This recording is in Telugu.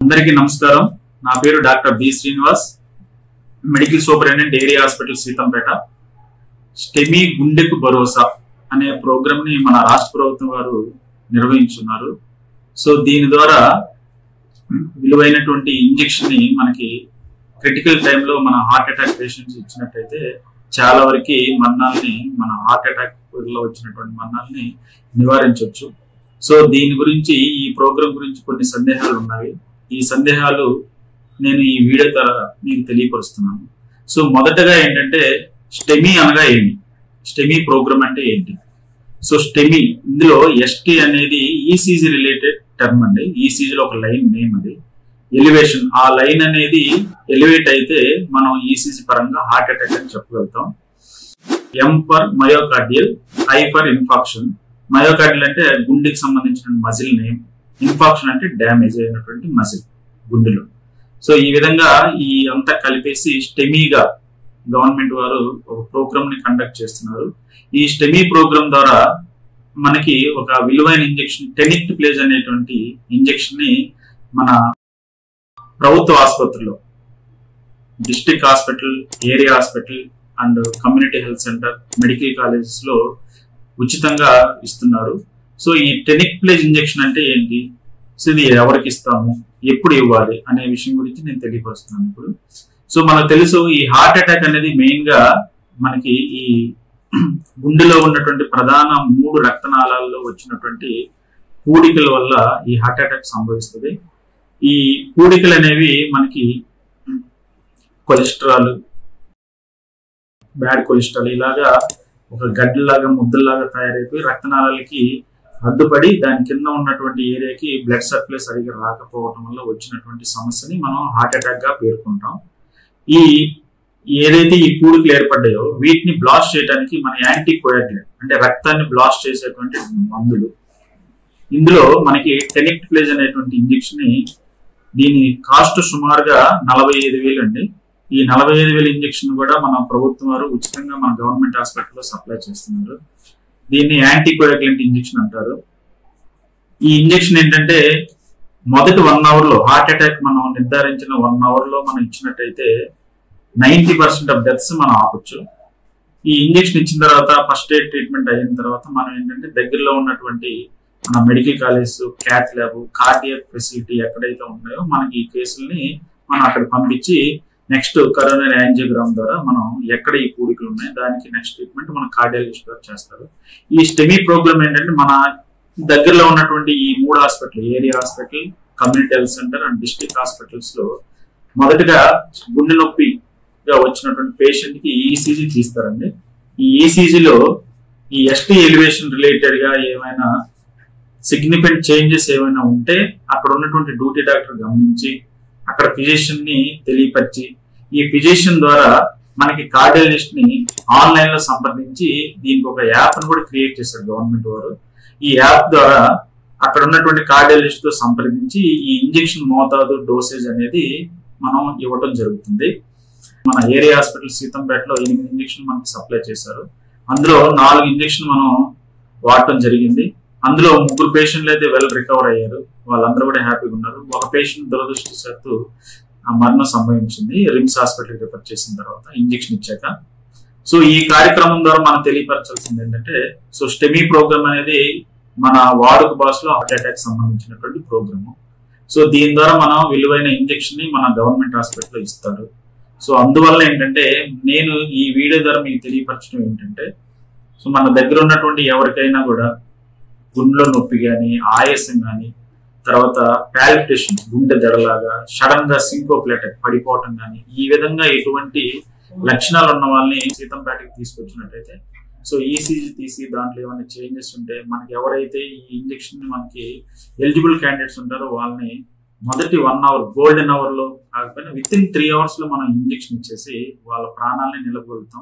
అందరికీ నమస్కారం. నా పేరు doctor B Srinivas, medical superintendent area hospital Seethampeta. STEMI గుండెకు భరోసా అనే ప్రోగ్రామ్ ని మన రాష్ట్ర ప్రభుత్వం వారు నిర్వహించున్నారు. సో దీని ద్వారా విలువైనటువంటి ఇంజెక్షన్ ని మనకి క్రిటికల్ టైంలో మన హార్ట్ అటాక్ పేషెంట్స్ ఇచ్చినట్టయితే చాలా వరకు మరణాలని, మన హార్ట్ అటాక్ లో వచ్చినటువంటి మరణాలని నివారించవచ్చు. సో దీని గురించి, ఈ ప్రోగ్రామ్ గురించి కొన్ని సందేహాలు ఉన్నాయి. ఈ సందేహాలు నేను ఈ వీడియో ద్వారా మీకు తెలియపరుస్తున్నాను. సో మొదటగా ఏంటంటే, స్టెమీ అనగా ఏమి, స్టెమీ ప్రోగ్రామ్ అంటే ఏంటి? సో స్టెమీ, ఇందులో ఎస్టీ అనేది ఈసీజీ రిలేటెడ్ టర్మ్ అండి. ఈసీజీలో ఒక లైన్ నేమ్, అది ఎలివేషన్. ఆ లైన్ అనేది ఎలివేట్ అయితే మనం ఈసీజీ పరంగా హార్ట్ అటాక్ అని చెప్పగలుగుతాం. M for myocardial, I for infarction. Myocardial అంటే గుండెకి సంబంధించిన మజిల్ నేమ్, ఇన్ఫాక్షన్ అంటే డ్యామేజ్ అయినటువంటి మజిల్ గుండెలో. సో ఈ విధంగా ఈ అంతా కలిపేసి స్టెమీగా గవర్నమెంట్ వారు ఒక ప్రోగ్రామ్ ని కండక్ట్ చేస్తున్నారు. ఈ స్టెమీ ప్రోగ్రామ్ ద్వారా మనకి ఒక విలువైన ఇంజెక్షన్, టెనిక్టప్లేజ్ అనేటువంటి ఇంజెక్షన్ ని మన ప్రభుత్వ ఆసుపత్రిలో, district hospital, area hospital and community health centre, medical colleges లో ఉచితంగా ఇస్తున్నారు. సో ఈ టెనిక్టప్లేజ్ ఇంజెక్షన్ అంటే ఏంటి, సో ఇది ఎవరికి ఇస్తాము, ఎప్పుడు ఇవ్వాలి అనే విషయం గురించి నేను తెలియపరుస్తున్నాను ఇప్పుడు. సో మనకు తెలుసు, ఈ హార్ట్ అటాక్ అనేది మెయిన్ గా మనకి ఈ గుండెలో ఉన్నటువంటి ప్రధాన 3 రక్తనాళాల్లో వచ్చినటువంటి పూడికల వల్ల ఈ హార్ట్ అటాక్ సంభవిస్తుంది. ఈ పూడికలు అనేవి మనకి కొలెస్ట్రాల్, బ్యాడ్ కొలెస్ట్రాల్ ఇలాగా ఒక గడ్డలాగా, ముద్దల్లాగా తయారైపోయి రక్తనాళాలకి అడ్డుపడి దాని కింద ఉన్నటువంటి ఏరియాకి బ్లడ్ సప్లై సరిగ్గా రాకపోవడం వల్ల వచ్చినటువంటి సమస్యని మనం హార్ట్ అటాక్ గా పేర్కొంటాం. ఈ ఏదైతే ఈ పూడికలు ఏర్పడ్డాయో వీటిని బ్లాస్ట్ చేయడానికి మన యాంటీ కోయాగ్యులెంట్ అంటే రక్తాన్ని బ్లాస్ట్ చేసేటువంటి మందులు. ఇందులో మనకి టెనిక్టప్లేజ్ అనేటువంటి ఇంజెక్షన్ ని, దీని కాస్ట్ సుమారుగా 45,000 అండి. ఈ 45,000 ఇంజెక్షన్ కూడా మన ప్రభుత్వం వారు ఉచితంగా మన గవర్నమెంట్ హాస్పిటల్లో సప్లై చేస్తున్నారు. దీన్ని యాంటీ కోయాగ్యులెంట్ ఇంజెక్షన్ అంటారు. ఈ ఇంజెక్షన్ ఏంటంటే, మొదటి 1 అవర్ లో, హార్ట్ అటాక్ మనం నిర్ధారించిన 1 అవర్ లో మనం ఇచ్చినట్టయితే 90% ఆఫ్ డెత్స్ మనం ఆపొచ్చు. ఈ ఇంజెక్షన్ ఇచ్చిన తర్వాత, ఫస్ట్ ఎయిడ్ ట్రీట్మెంట్ అయిన తర్వాత మనం ఏంటంటే దగ్గరలో ఉన్నటువంటి మన medical college, cath lab, cardiac facility ఎక్కడైతే ఉన్నాయో మనకి ఈ కేసుల్ని మనం అక్కడ పంపించి నెక్స్ట్ కరోనరీ యాంజియోగ్రామ్ ద్వారా మనం ఎక్కడ ఈ పూడికలు ఉన్నాయి దానికి నెక్స్ట్ ట్రీట్మెంట్ మన కార్డియాలజిస్ట్ గారు చేస్తారు. ఈ స్టెమీ ప్రోగ్రామ్ ఏంటంటే మన దగ్గరలో ఉన్నటువంటి ఈ 3 hospital, area hospital, community health centre and district hospitals లో మొదటగా గుండె నొప్పిగా వచ్చినటువంటి పేషెంట్ కి ఈసీజీ తీస్తారండి. ఈ ఈసీజీలో ఈ ఎస్టీ ఎలివేషన్ రిలేటెడ్ గా ఏమైనా సిగ్నిఫికెంట్ చేంజెస్ ఏమైనా ఉంటే అక్కడ ఉన్నటువంటి డ్యూటీ డాక్టర్ గమనించి అక్కడ ఫిజిషియన్ ని తెలియపరిచి, ఈ ఫిజిషియన్ ద్వారా మనకి కార్డియాలజిస్ట్ ని ఆన్లైన్ లో సంప్రదించి దీనికి ఒక యాప్ ని కూడా క్రియేట్ చేశారు గవర్నమెంట్ వారు. ఈ యాప్ ద్వారా అక్కడ ఉన్నటువంటి కార్డియాలజిస్ట్ తో సంప్రదించి ఈ ఇంజెక్షన్ మోతాదు, డోసేజ్ అనేది మనం ఇవ్వడం జరుగుతుంది. మన ఏరియా హాస్పిటల్ సీతంపేటలో 8 ఇంజెక్షన్ మనకి సప్లై చేశారు. అందులో 4 ఇంజెక్షన్ మనం వాడటం జరిగింది. అందులో 3 పేషెంట్లు అయితే వెల్ రికవర్ అయ్యారు, వాళ్ళందరూ కూడా హ్యాపీగా ఉన్నారు. ఒక పేషెంట్ దురదృష్టవశాత్తు మరణం సంభవించింది రిమ్స్ హాస్పిటల్ రిఫర్ చేసిన తర్వాత ఇంజెక్షన్ ఇచ్చాక. సో ఈ కార్యక్రమం ద్వారా మనం తెలియపరచాల్సింది ఏంటంటే, సో స్టెమీ ప్రోగ్రామ్ అనేది మన వాడుక భాషలో హార్ట్ అటాక్ సంబంధించినటువంటి ప్రోగ్రాము. సో దీని ద్వారా మనం విలువైన ఇంజెక్షన్ ని మన గవర్నమెంట్ హాస్పిటల్లో ఇస్తారు. సో అందువల్ల ఏంటంటే, నేను ఈ వీడియో ద్వారా మీకు తెలియపరచడం ఏంటంటే, సో మన దగ్గర ఉన్నటువంటి ఎవరికైనా కూడా గుండెలో నొప్పి కానీ, ఆయాసం కానీ, తర్వాత పాల్పిటేషన్, గుండె దడలాగా, సడన్ గా సింకోపల్ అటాక్, పడిపోవటం కానీ, ఈ విధంగా ఎటువంటి లక్షణాలు ఉన్న వాళ్ళని సీతంపేటకి తీసుకొచ్చినట్టయితే, సో ఈసీజీ తీసి దాంట్లో ఏమైనా చేంజెస్ ఉంటే మనకి ఎవరైతే ఈ ఇంజెక్షన్ మనకి ఎలిజిబుల్ క్యాండిడేట్స్ ఉంటారో వాళ్ళని మొదటి 1 అవర్, గోల్డెన్ అవర్ లో కాకపోయినా విత్ ఇన్ 3 అవర్స్ లో మనం ఇంజెక్షన్ ఇచ్చేసి వాళ్ళ ప్రాణాలని నిలబెడతాం.